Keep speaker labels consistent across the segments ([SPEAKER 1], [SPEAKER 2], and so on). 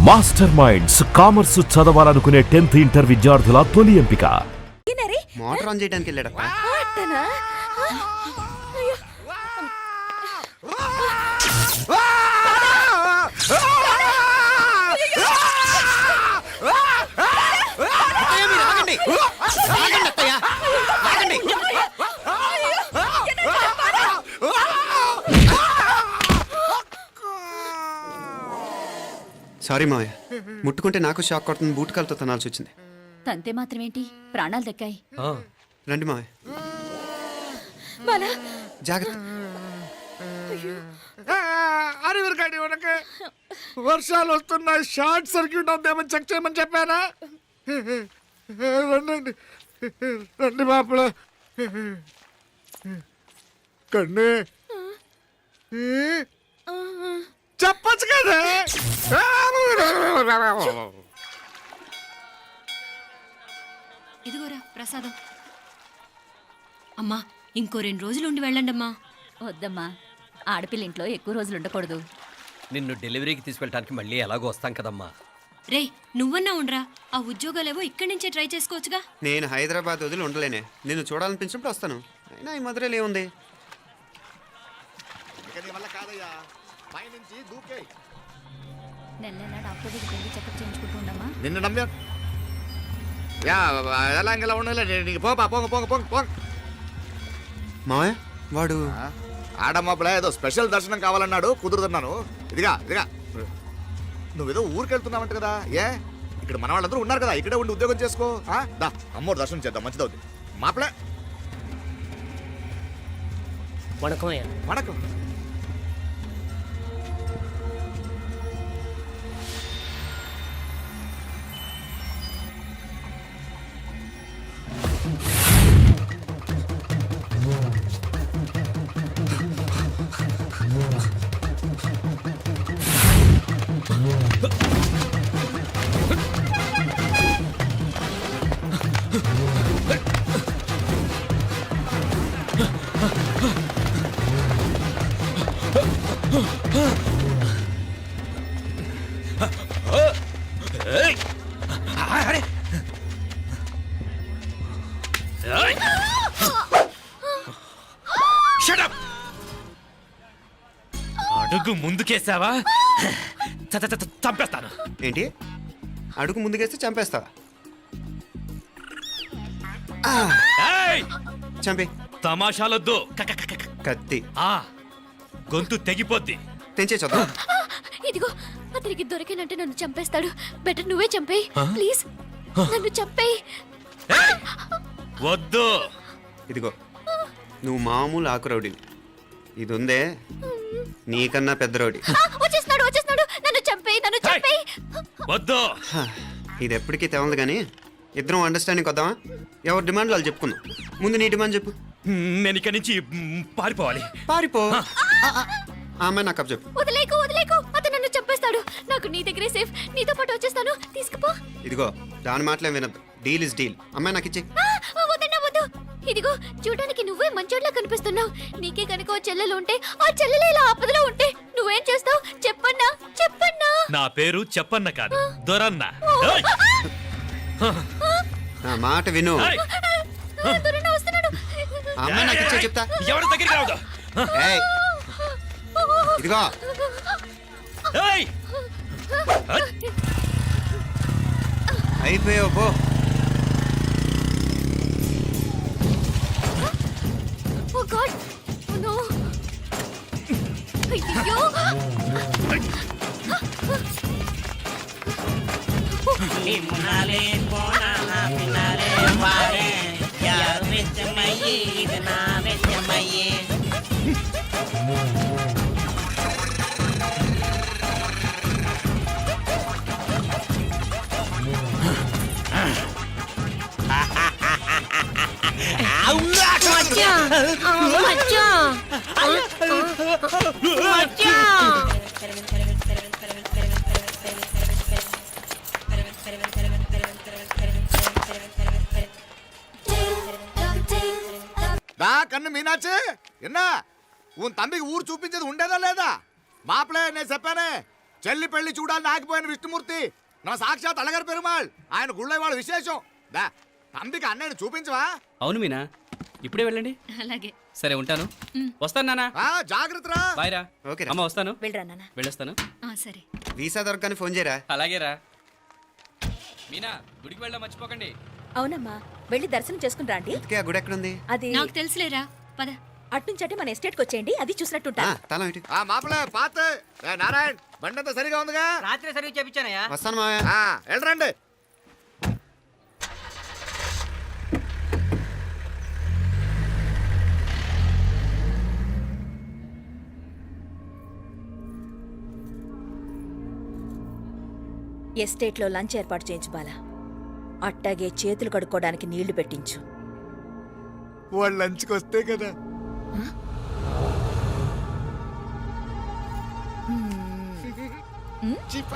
[SPEAKER 1] Master minds commerce చదవాలనుకునే 10th inter విద్యార్థుల తొలి ఎంపిక.
[SPEAKER 2] మోటార్ ఆన్ చేయడానికి వెళ్ళాడు. సారీ మావయ్య, ముట్టుకుంటే నాకు షాక్ కొడుతుంది. బూట్ కాలుతో తనాల్సి వచ్చింది.
[SPEAKER 3] తంతే మాత్రమేంటి, ప్రాణాలు దక్కాయి.
[SPEAKER 2] రండి మావయ్య, జాగ్రత్త.
[SPEAKER 4] అరివిరకండి ఉనకే వర్షాలు వస్తున్నాయి, షార్ట్ సర్క్యూట్ అవుతామని చెక్ చేయమని చెప్పానా? రండి రండి మాపల కన్నే చెప్పచ్చు కదా.
[SPEAKER 5] ఇదిగోరా ప్రసాదం. అమ్మా ఇంకో 2 రోజులు ఉండి వెళ్ళండమ్మా.
[SPEAKER 3] వద్దమ్మా, ఆడపిల్ల ఇంట్లో ఎక్కువ రోజులు ఉండకూడదు.
[SPEAKER 6] నిన్ను డెలివరీకి తీసుకెళ్ళడానికి మళ్ళీ ఎలాగో వస్తాం కదమ్మా.
[SPEAKER 5] రే నువ్వన్నా ఉండరా, ఆ ఉద్యోగాలేవో ఇక్కడి నుంచే ట్రై చేసుకోవచ్చుగా.
[SPEAKER 2] నేను హైదరాబాద్ వదిలి ఉండలేనే. నిన్ను చూడాలనిపించినప్పుడు వస్తాను. అయినా ఈ మధురలో ఏముంది?
[SPEAKER 3] నెల నెల డాక్టర్ దగ్గరికి వెళ్ళి చెకప్ చేయించుకుంటూ ఉండమ్మా.
[SPEAKER 4] నిన్ను నమ్మా ఎలా ఇంకెలా ఉండలే. నీకు పోపా పోంగ పోంగ పోంగ పోంగ.
[SPEAKER 2] మావయ్య వాడు
[SPEAKER 4] ఆడమ్మప్పుడే ఏదో స్పెషల్ దర్శనం కావాలన్నాడు, కుదురుతున్నాను. ఇదిగా నువ్వేదో ఊరికి వెళ్తున్నావంట కదా. ఇక్కడ మన వాళ్ళందరూ ఉన్నారు కదా, ఇక్కడే ఉండి ఉద్యోగం చేసుకో. దా అమ్మోరు దర్శనం చేద్దాం, మంచిదవుతుంది. మాపలే వణకం.
[SPEAKER 6] అడుగు ముందుకేసావా చంపేస్తాను.
[SPEAKER 2] ఏంటి? అడుగు ముందుకేస్తే చంపేస్తావా? చంపే.
[SPEAKER 6] తమాషాలొద్దు.
[SPEAKER 2] కత్తి
[SPEAKER 6] గొంతు తెగిపోద్ది.
[SPEAKER 2] తెంచే చూద్దాం.
[SPEAKER 3] ఇదిగో, అతనికి దొరికినంటే నన్ను చంపేస్తాడు. బెటర్ నువ్వే చంపేయి ప్లీజ్. నన్ను చంపేయి.
[SPEAKER 6] వద్దు.
[SPEAKER 2] ఇదిగో, నువ్వు మామూలు ఆకు రౌడీవి. ఇది ఉందే నీకన్నా పెద్ద రౌడీ.
[SPEAKER 3] వచ్చేస్తున్నాడు నన్ను చంపేయి.
[SPEAKER 6] వద్దు.
[SPEAKER 2] ఇది ఎప్పటికీ తెవలదు కానీ ఇద్దరం అండర్స్టాండింగ్ వద్దామా? ఎవరి డిమాండ్ వాళ్ళు చెప్పుకుందాం. ముందు నీ డిమాండ్ చెప్పు.
[SPEAKER 6] నేను ఇక్కడి నుంచి పారిపోవాలి.
[SPEAKER 2] పారిపో. అమ్మాయి నాకు చెప్పు.
[SPEAKER 3] వదిలేకు అతను నన్ను చంపేస్తాడు. నాకు నీ దగ్గరే సేఫ్. నీతో పాటు వచ్చేస్తాను, తీసుకుపో.
[SPEAKER 2] ఇదిగో, దాని మాటలేం వినద్దు. Deal is deal. అమ్మాయి నాకు ఇచ్చే.
[SPEAKER 3] వద్దు. ఇదిగో, చూడడానికి నువ్వే మంచోట్లా కనిపిస్తున్నావు. నీకే కనుక ఓ చెల్లెలు ఉంటే, ఆ చెల్లెలు ఇలా ఆపదలో ఉంటే నువ్వేం చేస్తావు? చెప్పన్నా.
[SPEAKER 6] నా పేరు చెప్పన్న కాదు, దొరన్న.
[SPEAKER 2] నా మాట విను.
[SPEAKER 3] దొరన్న వస్తున్నాడు.
[SPEAKER 2] అమ్మాయి నాకు ఇచ్చే చెప్తా.
[SPEAKER 6] ఎవరి దగ్గరికి రావద్దు.
[SPEAKER 2] ఇదిగో, అయిపోయావు పో.
[SPEAKER 3] Oh God! Oh no! అయ్యో!
[SPEAKER 7] నిమ్నాలే పోనా పినాలే వారే యార్ వెచ్చమయ్యే ఇది నా వెచ్చమయ్యే.
[SPEAKER 4] కన్ను మీనాచి ఎన్నా ఉన్ తమ్మికి ఊరు చూపించేది ఉండేదా లేదా? మాపలే నేను చెప్పానే, చెల్లి పెళ్లి చూడాలని ఆగిపోయిన విష్ణుమూర్తి నా సాక్షాత్ అలగర్ పెరుమాళ్. ఆయన గుళ్ళో వాళ్ళ విశేషం. దా తంబికి అన్నయ్యని చూపించవా?
[SPEAKER 8] అవును మీనా, ఇప్పుడే వెళ్ళండి.
[SPEAKER 5] అలాగే.
[SPEAKER 8] సరే ఉంటాను. వస్తాను నానా.
[SPEAKER 4] జాగ్రత్తరా.
[SPEAKER 8] బాయ్ రా.
[SPEAKER 2] ఓకే రా.
[SPEAKER 8] అమ్మ వస్తాను.
[SPEAKER 3] వెళ్ళరా నాన్న.
[SPEAKER 8] వెళ్ళొస్తాను.
[SPEAKER 5] సరే.
[SPEAKER 2] వీసా దొరకని ఫోన్ చేయరా.
[SPEAKER 8] అలాగే రా. మీనా, గుడికి వెళ్ళడం మర్చిపోకండి.
[SPEAKER 9] అవునమ్మా, వెళ్ళి దర్శనం చేసుకుని రండి.
[SPEAKER 2] ఇంతకీ ఆ గుడి ఎక్కడుంది?
[SPEAKER 9] అది
[SPEAKER 5] నాకు తెలుసులేరా, పద.
[SPEAKER 9] అట్నుంచి మన ఎస్టేట్కి వచ్చేయండి, అది చూసినట్టుంటా.
[SPEAKER 2] తలం ఇటు.
[SPEAKER 4] మాపలే పాత నారాయణ్ బండంతా సరిగా ఉందిగా?
[SPEAKER 7] రాత్రి సర్వీస్ చేపించానయ్యా.
[SPEAKER 2] వస్తాను మావయ్య.
[SPEAKER 4] వెళ్ళరండి.
[SPEAKER 9] ఎస్టేట్లో లంచ్ ఏర్పాటు చేయించు బాలా. అట్టాగే చేతులు కడుక్కోవడానికి నీళ్లు పెట్టించు.
[SPEAKER 4] వాళ్ళు లంచ్కి వస్తే కదా. చీప.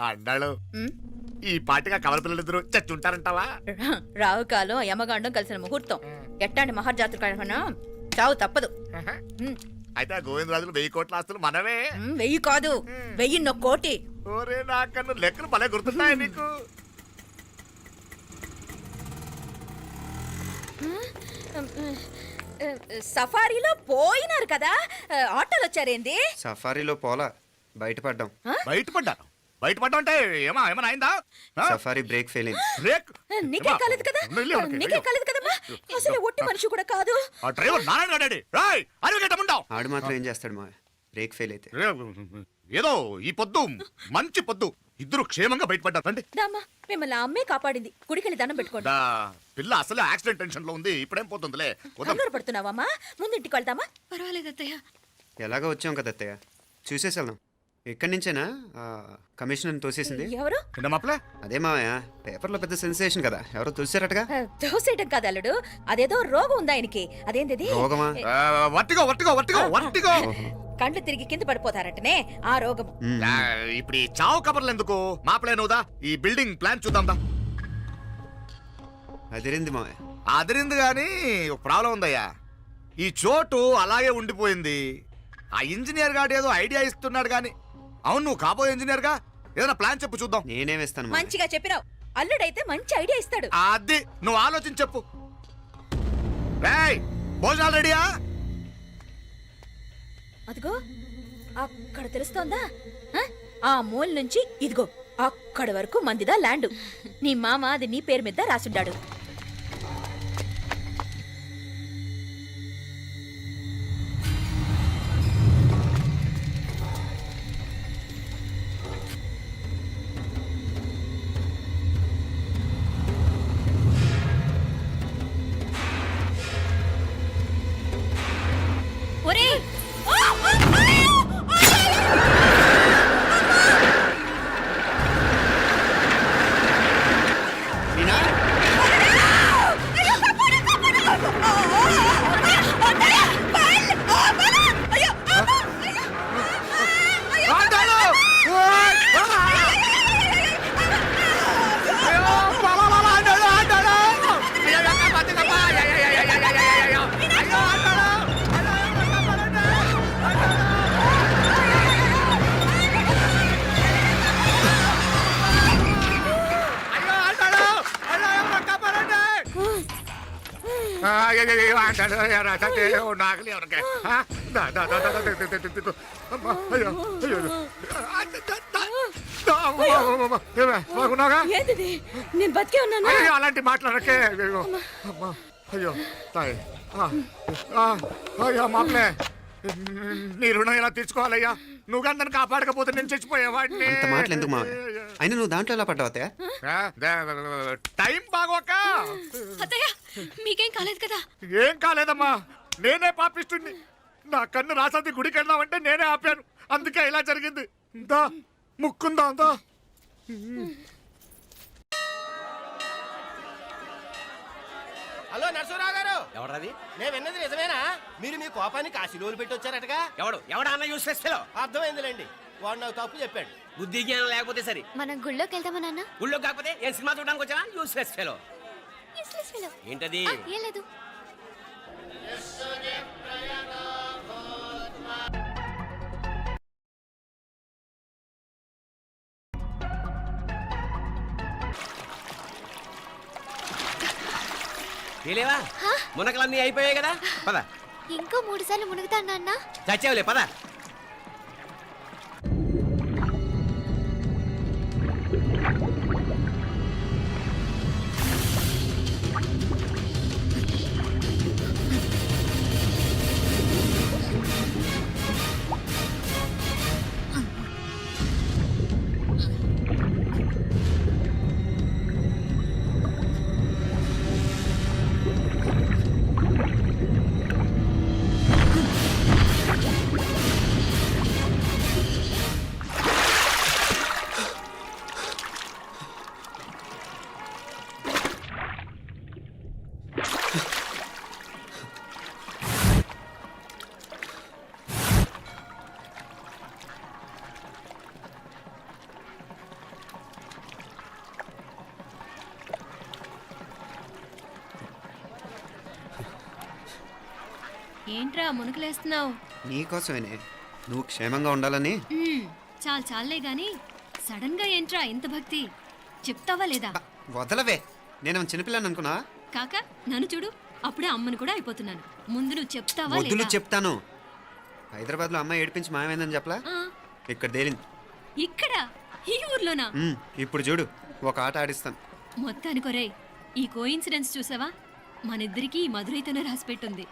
[SPEAKER 4] అన్నాడు ఈ పాటిగా కవల పిల్లలిద్దరూ చచ్చుంటారంటావా?
[SPEAKER 9] రావు కాలం యమగాండం కలిసిన ముహూర్తం. ఎట్టాంటి మహర్జాతృ కన్నా చావు తప్పదు.
[SPEAKER 4] అయితే ఆ గోవిందరాజులు 1000 కోట్ల ఆస్తులు మనమే.
[SPEAKER 9] 1000 కాదు, 1000 కోటి.
[SPEAKER 4] ఓరే నాకన్ను లెక్కలు భలే గుర్తున్నాయి నీకు.
[SPEAKER 9] సఫారీలో పోయినారు కదా, ఆటోలు వచ్చారేంది?
[SPEAKER 2] సఫారీలో పోలా, బయటపడ్డాం.
[SPEAKER 4] బయటపడ్డాను. బయటపడ్డా అంటే ఏమైనా అయిందా?
[SPEAKER 2] సఫారీ బ్రేక్ ఫెయిల్ అయింది.
[SPEAKER 4] బ్రేక్
[SPEAKER 9] నీకే కాలేదు కదా, నీకే కాలేదు కదమ్మా. అసలు ఒట్టి మనిషి కూడా కాదు.
[SPEAKER 4] ఆ డ్రైవర్ నారాయణ గాడండి. రాయ్ అరగటముండావు.
[SPEAKER 2] ఆడు మాత్రం ఏం చేస్తాడు మా బ్రేక్ ఫెయిల్ అయితే.
[SPEAKER 4] ఏదో ఈ పొద్దు మంచి పొద్దు, ఇద్దరు క్షేమంగా బయటపడ్డారు. రండి.
[SPEAKER 9] దామా, మిమ్మల్ని అమ్మే కాపాడింది. గుడికెళ్ళి దండం పెట్టుకోండి.
[SPEAKER 4] పిల్ల అసలే యాక్సిడెంట్ టెన్షన్ లో ఉంది, ఇప్పుడేం పోతుందిలే.
[SPEAKER 9] కంగారు పడుతున్నావమ్మా, ముందు ఇంటికి వెళ్తామా?
[SPEAKER 5] పర్వాలేదు అత్తయ్య.
[SPEAKER 2] ఎలాగో వచ్చాం కదా అత్తయ్య, చూసేసి వెళ్దాం. ఇక్కడి నుంచేనా కమిషనర్ తోసేసింది?
[SPEAKER 9] ఎవరు?
[SPEAKER 2] అదే మావయ్య, పేపర్లో పెద్ద సెన్సేషన్ కదా, ఎవరో తోసారటగా.
[SPEAKER 9] దోసేయటం కాదు అల్లుడు, అదేదో రోగం ఉందా ఆయనకి. అదేంటిది?
[SPEAKER 2] రోగమా?
[SPEAKER 9] కండ్లు తిరిగి కింద పడిపోతారటనే ఆ రోగం.
[SPEAKER 4] ఇప్పుడు ఈ చావు కబర్లు ఎందుకు? మాపలేనుదా, ఈ బిల్డింగ్ ప్లాన్ చూద్దాం.
[SPEAKER 2] అదిరింది మావయ్య.
[SPEAKER 4] అదిరింది గాని ఒక ప్రాబ్లం ఉందయ్యా. ఈ చోటు అలాగే ఉండిపోయింది. ఆ ఇంజనీర్ గాడు ఏదో ఐడియా ఇస్తున్నాడు గాని. అవును, నువ్వు కాబోయే ఇంజనీర్ గా ఏదైనా ప్లాన్ చెప్పు చూద్దాం.
[SPEAKER 2] నేనేమిస్తాను?
[SPEAKER 9] మంచిగా చెప్పినావు. అల్లుడైతే మంచి ఐడియా ఇస్తాడు.
[SPEAKER 4] అది నువ్వు ఆలోచించి చెప్పు. భోజనాలు రెడీయా?
[SPEAKER 9] అదిగో అక్కడ తెలుస్తోందా? ఆ మూల నుంచి ఇదిగో అక్కడ వరకు మందిదా ల్యాండ్. నీ మామ అది నీ పేరు మీద రాసుండాడు.
[SPEAKER 4] అయ్యో అంటాడు రాసంటే నాకలి ఎవరికే బాగున్నాగా
[SPEAKER 9] ఏంటిది నేను బతికే ఉన్నాను
[SPEAKER 4] అయ్యో అలాంటి మాట్లాడకే అయ్యో అమ్మా అయ్యో తాయి అయ్యో మామలే నీ రుణం ఎలా తీర్చుకోవాలయ్యా నువ్వు అందరిని కాపాడకపోతే నేను చచ్చిపోయేవాడిని
[SPEAKER 2] అంత మాటలు ఎందుకు మా అయినా నువ్వు దాంట్లో ఎలా పడ్డావు అత్తయ్య?
[SPEAKER 4] టైం బాగోక
[SPEAKER 5] అత్తయ్య మీకేం కాలేదు కదా?
[SPEAKER 4] ఏం కాలేదమ్మా నేనే పాపిస్తుంది నా కన్ను రాసాది గుడికి వెళ్దామంటే నేనే ఆపాను అందుకే ఇలా జరిగింది దా ముక్కుందా దా
[SPEAKER 7] హలో నరసరావు గారు,
[SPEAKER 6] ఎవడది?
[SPEAKER 7] నేను విన్నది నిజమేనా? మీరు మీ కోపాన్ని కాశీలోలు పెట్టి వచ్చారటగా?
[SPEAKER 6] ఎవడా అన్న యూస్లెస్ ఫెలో?
[SPEAKER 7] అర్థమైందిలేండి, వాడు నాకు తప్పు చెప్పాడు.
[SPEAKER 6] బుద్ధి జ్ఞానం లేకపోతే సరే.
[SPEAKER 3] మనం గుళ్ళోకి వెళ్దామా నాన్న?
[SPEAKER 6] ఊళ్ళో కాకపోతే ఏం సినిమా చూడడానికి వచ్చావా? Useless fellow.
[SPEAKER 3] Useless fellow.
[SPEAKER 6] ఏంటది?
[SPEAKER 3] ఏం లేదు.
[SPEAKER 6] తెలియవా? మునకలన్నీ అయిపోయాయి కదా, పద.
[SPEAKER 3] ఇంకో 3 సార్లు మునుగుతాను నాన్న.
[SPEAKER 6] చచ్చావులే, పద.
[SPEAKER 5] ఏంట్రా మునుకులేస్తున్నావు?
[SPEAKER 2] నీకోసమేనే నువ్వు క్షేమంగా ఉండాలని.
[SPEAKER 5] చాలే గాని సడన్ గా ఏంట్రా ఇంత భక్తి? చెప్తావా లేదా?
[SPEAKER 2] వదలవే, నేను చిన్నపిల్లని అనుకున్నా.
[SPEAKER 5] కాక నన్ను చూడు, అప్పుడే అమ్మను కూడా అయిపోతున్నాను. ముందు నువ్వు చెప్తావా
[SPEAKER 2] వద్దులు
[SPEAKER 5] లేదా?
[SPEAKER 2] చెప్తాను. హైదరాబాద్ లో అమ్మాయి ఏడిపించి మాయమైందని చెప్పలా,
[SPEAKER 5] ఆ,
[SPEAKER 2] ఇక్కడ తేలింది.
[SPEAKER 5] ఇక్కడ ఈ ఊర్లోనా?
[SPEAKER 2] ఇప్పుడు చూడు, ఒక ఆట ఆడిస్తాను.
[SPEAKER 5] మొత్తానికొరే ఈ కోయిన్సిడెన్స్ చూసావా? మనిద్దరికీ ఈ మధురైతోనే రాసిపెట్టుంది.